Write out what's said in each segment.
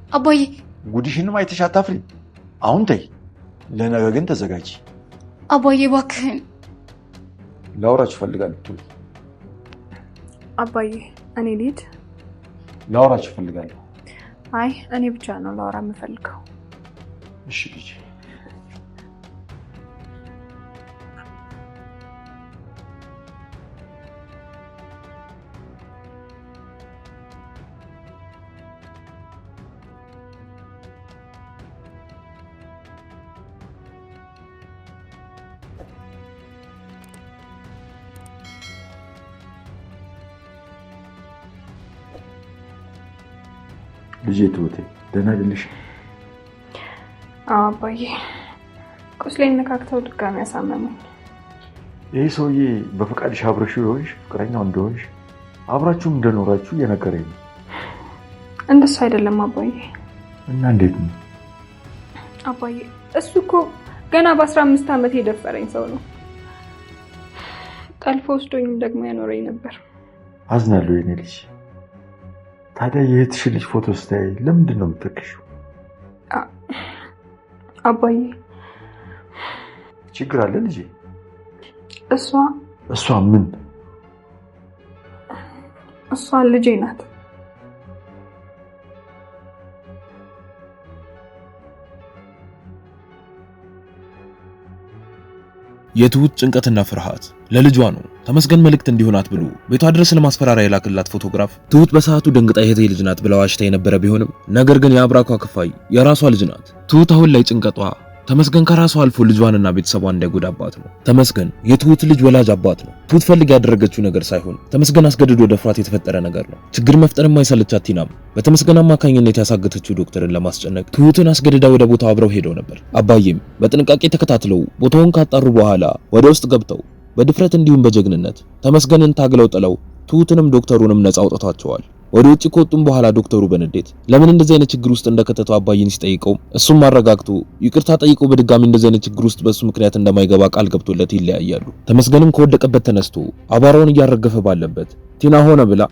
አባዬ ጉዲሽንም አይተሽ አታፍሪ። አሁን ተይ፣ ለነገ ግን ተዘጋጂ። አባዬ እባክህን ላውራችሁ እፈልጋለሁ። አባዬ እኔ ልሂድ? ላውራችሁ እፈልጋለሁ። አይ እኔ ብቻ ነው ላውራ የምፈልገው። እሺ ልጅ። ልጄ ትሁቴ ደህና አይደለሽ? አባዬ ቁስሌን ነካክተው ድጋሚ ያሳመመኝ። ይሄ ሰውዬ በፈቃድሽ አብረሽው ይሆንሽ ፍቅረኛው እንደሆንሽ አብራችሁም እንደኖራችሁ እየነገረኝ ነው። እንደሱ አይደለም አባዬ። እና እንዴት ነው? አባዬ እሱ እኮ ገና በ15 ዓመት የደፈረኝ ሰው ነው። ጠልፎ ወስዶኝም ደግሞ ያኖረኝ ነበር። አዝናለሁ የኔ ልጅ። ታዲያ የእህትሽ ልጅ ፎቶ ስታይ ለምንድን ነው የምትተክሺው? አባዬ ችግር አለ ልጄ? እሷ ምን? እሷ ልጄ ናት። የትሁት ጭንቀትና ፍርሃት ለልጇ ነው። ተመስገን መልእክት እንዲሆናት ብሎ ቤቷ ድረስ ለማስፈራሪያ የላከላት ፎቶግራፍ ትሁት በሰዓቱ ደንግጣ የእህቴ ልጅ ናት ብላ ዋሽታ የነበረ ቢሆንም ነገር ግን የአብራኳ ክፋይ የራሷ ልጅ ናት። ትሁት አሁን ላይ ጭንቀቷ ተመስገን ከራሷ አልፎ ልጇንና ቤተሰቧን እንዳይጎዳባት ነው። ተመስገን የትሁት ልጅ ወላጅ አባት ነው። ትሁት ፈልጋ ያደረገችው ነገር ሳይሆን ተመስገን አስገድዶ ደፍሯት የተፈጠረ ነገር ነው። ችግር መፍጠር የማይሰለቻት ቲናም በተመስገን አማካኝነት ያሳገተችው ዶክተርን ለማስጨነቅ ትሁትን አስገድዳ ወደ ቦታው አብረው ሄደው ነበር። አባዬም በጥንቃቄ ተከታትለው ቦታውን ካጣሩ በኋላ ወደ ውስጥ ገብተው በድፍረት እንዲሁም በጀግንነት ተመስገንን ታግለው ጥለው ትሁትንም ዶክተሩንም ነፃ አውጥቷቸዋል። ወደ ውጪ ከወጡም በኋላ ዶክተሩ በንዴት ለምን እንደዚህ አይነት ችግር ውስጥ እንደከተተው አባዬን ሲጠይቀው እሱም አረጋግቶ ይቅርታ ጠይቆ በድጋሚ እንደዚህ አይነት ችግር ውስጥ በሱ ምክንያት እንደማይገባ ቃል ገብቶለት ይለያያሉ። ተመስገንም ከወደቀበት ተነስቶ አቧራውን እያረገፈ ባለበት ቲና ሆነ ብላ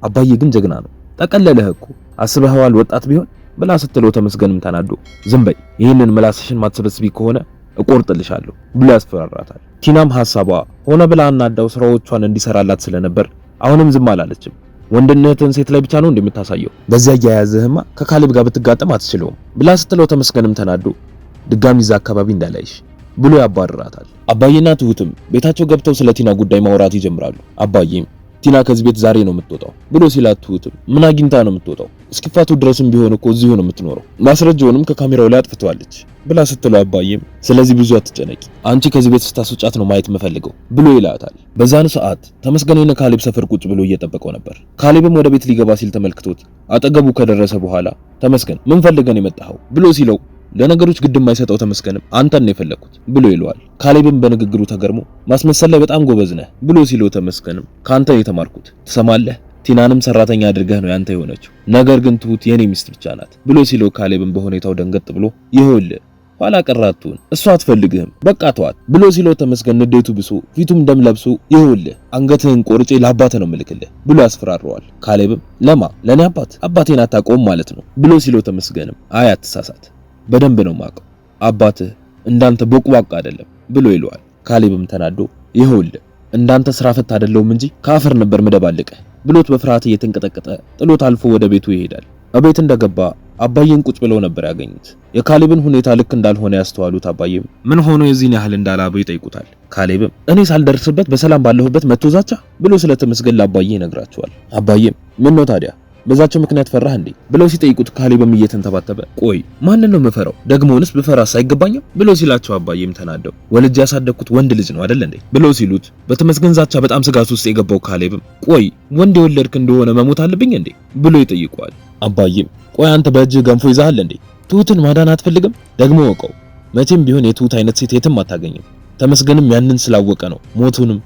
አባዬ ግን ጀግና ነው ጠቀለለህ እኮ አስበህዋል ወጣት ቢሆን ብላ ስትለው ተመስገንም ተናዶ ዝም በይ ይህንን ምላስሽን ማትሰበስቢ ከሆነ እቆርጥልሻለሁ ብሎ ያስፈራራታል። ቲናም ሐሳቧ ሆነ ብላ አናዳው ስራዎቿን እንዲሰራላት ስለነበር አሁንም ዝም አላለችም። ወንድነትን ሴት ላይ ብቻ ነው እንደምታሳየው በዚያ ያያዘህማ ከካሌብ ጋር ብትጋጠም አትችለውም ብላ ስትለው ተመስገንም ተናዶ ድጋሚ እዛ አካባቢ እንዳላይሽ ብሎ ያባርራታል። አባዬና ትሁትም ቤታቸው ገብተው ስለ ቲና ጉዳይ ማውራት ይጀምራሉ። አባዬም ቲና ከዚህ ቤት ዛሬ ነው የምትወጣው ብሎ ሲላት ትሁትም ምን አግኝታ ነው የምትወጣው? እስኪፋቱ ድረስም ቢሆን እኮ እዚሁ ነው የምትኖረው፣ ማስረጃውንም ከካሜራው ላይ አጥፍተዋለች ብላ ስትለው አባዬም ስለዚህ ብዙ አትጨነቂ፣ አንቺ ከዚህ ቤት ስታስወጫት ነው ማየት የምፈልገው ብሎ ይላታል። በዛን ሰዓት ተመስገን ካሌብ ሰፈር ቁጭ ብሎ እየጠበቀው ነበር። ካሌብም ወደ ቤት ሊገባ ሲል ተመልክቶት አጠገቡ ከደረሰ በኋላ ተመስገን ምን ፈልገን የመጣኸው ብሎ ሲለው ለነገሮች ግድ የማይሰጠው ተመስገንም አንተን ነው የፈለኩት ብሎ ይለዋል። ካሌብም በንግግሩ ተገርሞ ማስመሰል ላይ በጣም ጎበዝ ነህ ብሎ ሲለው ተመስገንም ካንተ የተማርኩት ትሰማለህ፣ ቲናንም ሰራተኛ አድርገህ ነው ያንተ የሆነችው፣ ነገር ግን ትሁት የኔ ሚስት ብቻ ናት ብሎ ሲለው ካሌብም በሁኔታው ደንገጥ ብሎ ይኸውልህ ኋላ ቀራቱን እሷ አትፈልግህም በቃ ተዋት ብሎ ሲለው ተመስገን ንዴቱ ብሶ ፊቱም ደም ለብሶ ይኸውልህ አንገትህን ቆርጬ ለአባትህ ነው ምልክልህ ብሎ ያስፈራረዋል። ካሌብም ለማ ለኔ አባቴን አታውቀውም ማለት ነው ብሎ ሲለው ተመስገንም አይ አትሳሳት በደንብ ነው ማቀው አባትህ እንዳንተ ቦቅቧቅ አይደለም ብሎ ይለዋል። ካሌብም ተናዶ ይኸውልህ እንዳንተ ስራ ፈት አይደለም እንጂ ካፈር ነበር መደባለቀ ብሎት በፍርሃት እየተንቀጠቀጠ ጥሎት አልፎ ወደ ቤቱ ይሄዳል። አቤት እንደገባ አባዬን ቁጭ ብለው ነበር ያገኙት። የካሌብን ሁኔታ ልክ እንዳልሆነ ያስተዋሉት አባዬም ምን ሆኖ የዚህን ያህል እንዳላበው ይጠይቁታል። ካሌብም እኔ ሳልደርስበት በሰላም ባለሁበት መቶዛቻ ብሎ ስለተመስገን ለአባዬ ይነግራቸዋል። አባዬም ምን ነው ታዲያ በዛቸው ምክንያት ፈራህ እንዴ ብለው ሲጠይቁት ካሌብም እየተንተባተበ ቆይ ማንን ነው መፈራው ደግሞንስ ብፈራስ አይገባኝም ብሎ ሲላቸው አባዬም ተናደው ወልጅ ያሳደግኩት ወንድ ልጅ ነው አይደል እንዴ ብለው ሲሉት በተመስገን ዛቻ በጣም ስጋት ውስጥ የገባው ካሌብም ቆይ ወንድ የወለድክ እንደሆነ መሞት አለብኝ እንዴ ብሎ ይጠይቀዋል። አባዬም ቆይ አንተ በእጅህ ገንፎ ይዛሃል እንዴ ትሁትን ማዳን አትፈልግም? ደግሞ ወቀው መቼም ቢሆን የትሁት አይነት ሴት የትም አታገኝም። ተመስገንም ያንን ስላወቀ ነው ሞቱንም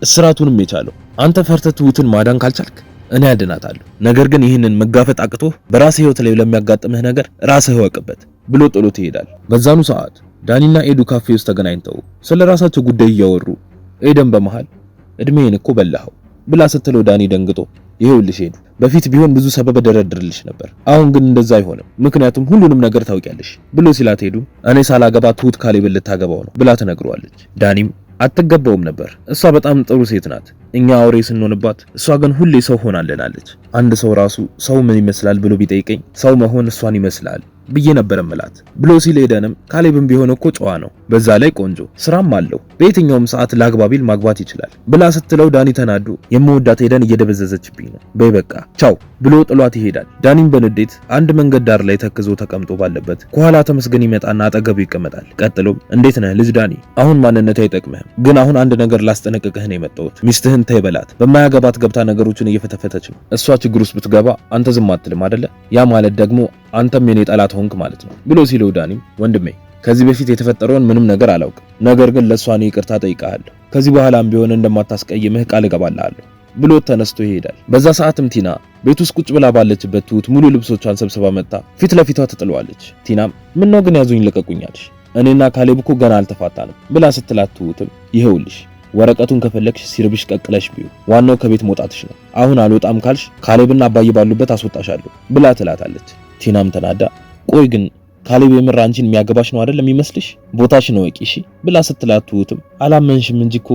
እስራቱንም የቻለው። አንተ ፈርተህ ትሁትን ማዳን ካልቻልክ እኔ አድናታለሁ፣ ነገር ግን ይህንን መጋፈጥ አቅቶ በራስህ ህይወት ላይ ለሚያጋጥምህ ነገር ራስህ ወቅበት ብሎ ጥሎት ይሄዳል። በዛኑ ሰዓት ዳኒና ኤዱ ካፌ ውስጥ ተገናኝተው ስለራሳቸው ጉዳይ እያወሩ ኤደን በመሃል እድሜን እኮ በላኸው ብላ ስትለው ዳኒ ደንግጦ ይሄውልሽ ኤዱ በፊት ቢሆን ብዙ ሰበብ ደረድርልሽ ነበር። አሁን ግን እንደዛ አይሆንም፣ ምክንያቱም ሁሉንም ነገር ታውቂያለሽ ብሎ ሲላት ሄዱ እኔ ሳላገባ ትሁት ካሌብን ልታገባው ነው ብላ ትነግረዋለች። ዳኒም አትገባውም ነበር፣ እሷ በጣም ጥሩ ሴት ናት፣ እኛ አውሬ ስንሆንባት እሷ ግን ሁሌ ሰው ሆናለናለች። አንድ ሰው ራሱ ሰው ምን ይመስላል ብሎ ቢጠይቀኝ ሰው መሆን እሷን ይመስላል ብዬ ነበር እምላት ብሎ ሲል ሄደንም ካሌብም ቢሆን እኮ ጨዋ ነው፣ በዛ ላይ ቆንጆ ስራም አለው፣ በየትኛውም ሰዓት ላግባቢል ማግባት ይችላል ብላ ስትለው ዳኒ ተናዶ የምወዳት ሄደን እየደበዘዘችብኝ ነው በይ በቃ ቻው ብሎ ጥሏት ይሄዳል። ዳኒም በንዴት አንድ መንገድ ዳር ላይ ተክዞ ተቀምጦ ባለበት ከኋላ ተመስገን ይመጣና አጠገቡ ይቀመጣል። ቀጥሎም እንዴት ነህ ልጅ ዳኒ? አሁን ማንነት አይጠቅምህም፣ ግን አሁን አንድ ነገር ላስጠነቅቅህ ነው የመጣሁት። ሚስትህን ተይ በላት፣ በማያገባት ገብታ ነገሮችን እየፈተፈተች ነው። እሷ ችግር ውስጥ ብትገባ አንተ ዝም አትልም አይደለ? ያ ማለት ደግሞ አንተም የኔ ጠላት ሆንክ ማለት ነው ብሎ ሲለው ዳኒም ወንድሜ ከዚህ በፊት የተፈጠረውን ምንም ነገር አላውቅም፣ ነገር ግን ለሷ እኔ ይቅርታ ጠይቃለሁ፣ ከዚህ በኋላም ቢሆን እንደማታስቀይምህ ቃል እገባልሃለሁ ብሎ ተነስቶ ይሄዳል። በዛ ሰዓትም ቲና ቤት ውስጥ ቁጭ ብላ ባለችበት ትሁት ሙሉ ልብሶቿን ሰብስባ መጣ ፊት ለፊቷ ትጥለዋለች። ቲናም ምን ነው ግን ያዙኝ ልቀቁኛልሽ፣ እኔና ካሌብ እኮ ገና አልተፋታንም ብላ ስትላት ትሁትም ይሄውልሽ ወረቀቱን ከፈለክሽ ሲርብሽ ቀቅለሽ ቢዩ፣ ዋናው ከቤት መውጣትሽ ነው። አሁን አልወጣም ካልሽ ካሌብና አባዬ ባሉበት አስወጣሻለሁ ብላ ትላታለች። ቲናም ተናዳ ቆይ ግን ካሌብ የምር አንቺን የሚያገባሽ ነው አይደል የሚመስልሽ? ቦታሽን ወቂ እሺ ብላ ስትላት ትሁትም አላመንሽም እንጂ እኮ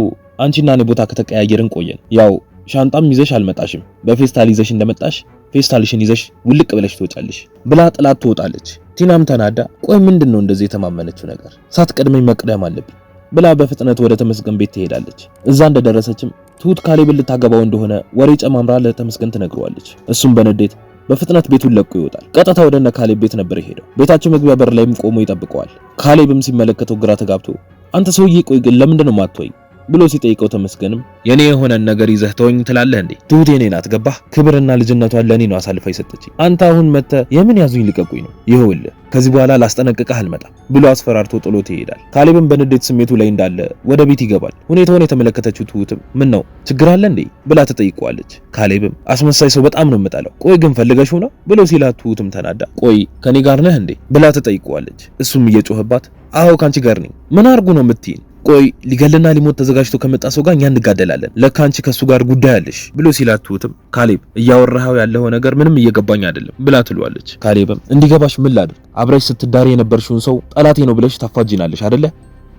አንቺና እኔ ቦታ ከተቀያየርን ቆየን። ያው ሻንጣም ይዘሽ አልመጣሽም፣ በፌስታል ይዘሽ እንደመጣሽ ፌስታልሽን ይዘሽ ውልቅ ብለሽ ትወጫለሽ ብላ ጥላት ትወጣለች። ቲናም ተናዳ ቆይ ምንድነው እንደዚህ የተማመነችው ነገር? ሳትቀድመኝ መቅደም አለብኝ ብላ በፍጥነት ወደ ተመስገን ቤት ትሄዳለች። እዛ እንደደረሰችም ትሁት ካሌብን ልታገባው እንደሆነ ወሬ ጨማምራ ለተመስገን ትነግረዋለች። እሱም በንዴት በፍጥነት ቤቱን ለቆ ይወጣል። ቀጥታ ወደነ ካሌብ ቤት ነበር የሄደው። ቤታቸው መግቢያ በር ላይም ቆሞ ይጠብቀዋል። ካሌብም ሲመለከተው ግራ ተጋብቶ አንተ ሰውዬ ቆይ ግን ለምንድን ነው ማትወይ ብሎ ሲጠይቀው ተመስገንም የኔ የሆነን ነገር ይዘህ ተወኝ ትላለህ እንዴ? ትሁት የኔ ናት ገባህ? ክብርና ልጅነቷን ለኔ ነው አሳልፋ የሰጠችኝ። አንተ አሁን መተ የምን ያዙኝ ልቀቁኝ ነው? ይኸውልህ ከዚህ በኋላ ላስጠነቅቅህ አልመጣም ብሎ አስፈራርቶ ጥሎት ይሄዳል። ካሌብም በንዴት ስሜቱ ላይ እንዳለ ወደ ቤት ይገባል። ሁኔታውን የተመለከተችው ትሁትም ምን ነው ችግር አለ እንዴ ብላ ትጠይቀዋለች። ካሌብም አስመሳይ ሰው በጣም ነው የምጠላው፣ ቆይ ግን ፈልገሽው ነው ብሎ ሲላት ትሁትም ተናዳ ቆይ ከኔ ጋር ነህ እንዴ ብላ ትጠይቀዋለች። እሱም እየጮህባት አዎ ካንቺ ጋር ነኝ፣ ምን አርጉ ነው የምትይኝ? ቆይ ሊገልና ሊሞት ተዘጋጅቶ ከመጣ ሰው ጋር እኛ እንጋደላለን፣ ለካ አንቺ ከሱ ጋር ጉዳይ አለሽ ብሎ ሲላት ትሁትም ካሌብ እያወራኸው ያለው ነገር ምንም እየገባኝ አይደለም ብላ ትሏለች። ካሌብም እንዲገባሽ ምን ላድርግ? አብረሽ ስትዳሪ የነበርሽውን ሰው ጠላቴ ነው ብለሽ ታፋጅናለሽ አይደለ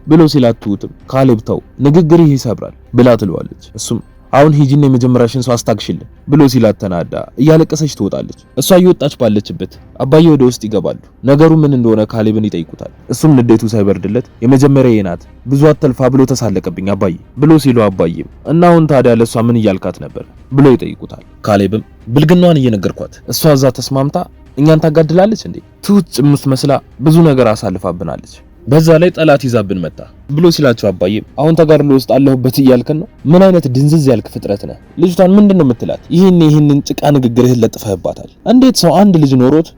ብሎ ሲላት ትሁትም ካሌብ ተው ንግግርህ ይሰብራል ብላ ትሏለች። እሱም አሁን ሂጂና የመጀመሪያሽን ሰው አስታግሽልን ብሎ ሲላት ተናዳ እያለቀሰች ትወጣለች። እሷ እየወጣች ባለችበት አባዬ ወደ ውስጥ ይገባሉ። ነገሩ ምን እንደሆነ ካሌብን ይጠይቁታል። እሱም ንዴቱ ሳይበርድለት የመጀመሪያዬ ናት ብዙ አትልፋ ብሎ ተሳለቀብኝ አባዬ ብሎ ሲሉ አባዬም እና አሁን ታዲያ ለሷ ምን እያልካት ነበር ብሎ ይጠይቁታል። ካሌብም ብልግናዋን እየነገርኳት እሷ እዛ ተስማምታ እኛን ታጋድላለች እንዴ? ትሁት ጭምት መስላ ብዙ ነገር አሳልፋብናለች፣ በዛ ላይ ጠላት ይዛብን መጣ ብሎ ሲላቸው አባዬም አሁን ተጋድሎ ውስጥ አለሁበት እያልከን ነው? ምን አይነት ድንዝዝ ያልክ ፍጥረት ነህ? ልጅቷን ምንድነው የምትላት? ይህንን ጭቃ ንግግርህን ለጥፈህባታል። እንዴት ሰው አንድ ልጅ ኖሮት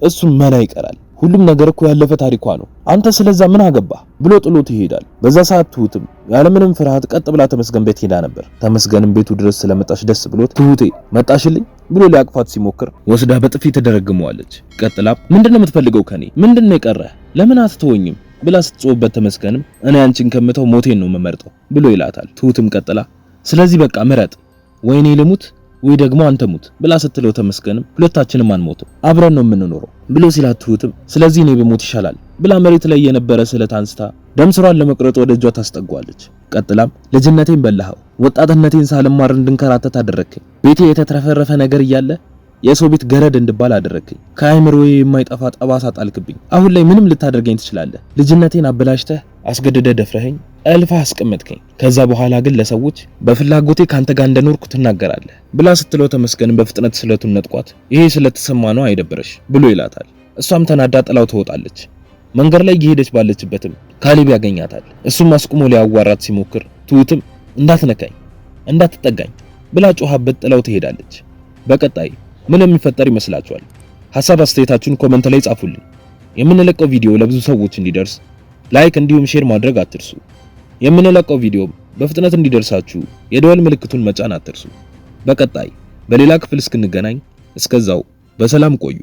እሱም መና ይቀራል? ሁሉም ነገር እኮ ያለፈ ታሪኳ ነው፣ አንተ ስለዛ ምን አገባህ ብሎ ጥሎት ይሄዳል። በዛ ሰዓት ትሁትም ያለምንም ፍርሃት ቀጥ ብላ ተመስገን ቤት ሄዳ ነበር። ተመስገንም ቤቱ ድረስ ስለመጣሽ ደስ ብሎት ትሁቴ መጣሽልኝ ብሎ ሊያቅፋት ሲሞክር ወስዳ በጥፊ ተደረግመዋለች። ቀጥላ ምንድነው የምትፈልገው ከኔ? ምንድነው የቀረህ? ለምን አትተወኝም ብላ ስትጾበት ተመስገንም እኔ አንቺን ከምተው ሞቴን ነው የምመርጠው ብሎ ይላታል። ትሁትም ቀጥላ ስለዚህ በቃ ምረጥ፣ ወይኔ ልሙት ወይ ደግሞ አንተ ሙት ብላ ስትለው ተመስገንም ሁለታችንም አንሞትም አብረን ነው የምንኖረው ብሎ ሲላት ትሁትም ስለዚህ እኔ በሞት ይሻላል ብላ መሬት ላይ የነበረ ስለት አንስታ ደም ስሯን ለመቅረጥ ወደ እጇ ታስጠጓለች። ቀጥላም ልጅነቴን በላኸው፣ ወጣትነቴን ሳልማር እንድንከራተት አደረከኝ፣ ቤቴ የተትረፈረፈ ነገር እያለ የሰው ቤት ገረድ እንድባል አደረከኝ፣ ከአይምሮዬ የማይጠፋ ጠባሳ ጣልክብኝ። አሁን ላይ ምንም ልታደርገኝ ትችላለህ? ልጅነቴን አበላሽተህ አስገድደህ ደፍረኸኝ እልፋ አስቀመጥከኝ። ከዛ በኋላ ግን ለሰዎች በፍላጎቴ ካንተ ጋር እንደኖርኩ ትናገራለህ ብላ ስትለው ተመስገን በፍጥነት ስለቱን ነጥቋት ይሄ ስለተሰማ ነው አይደብረሽ ብሎ ይላታል። እሷም ተናዳ ጥላው ትወጣለች። መንገድ ላይ እየሄደች ባለችበትም ካሌብ ያገኛታል። እሱም አስቁሞ ሊያዋራት ሲሞክር ትሁትም እንዳትነካኝ እንዳትጠጋኝ ብላ ጮሃበት ጥላው ትሄዳለች። በቀጣይ ምን የሚፈጠር ይመስላችኋል? ሐሳብ አስተያየታችሁን ኮሜንት ላይ ጻፉልኝ። የምንለቀው ቪዲዮ ለብዙ ሰዎች እንዲደርስ ላይክ እንዲሁም ሼር ማድረግ አትርሱ። የምንለቀው ቪዲዮ በፍጥነት እንዲደርሳችሁ የደወል ምልክቱን መጫን አትርሱ። በቀጣይ በሌላ ክፍል እስክንገናኝ እስከዛው በሰላም ቆዩ።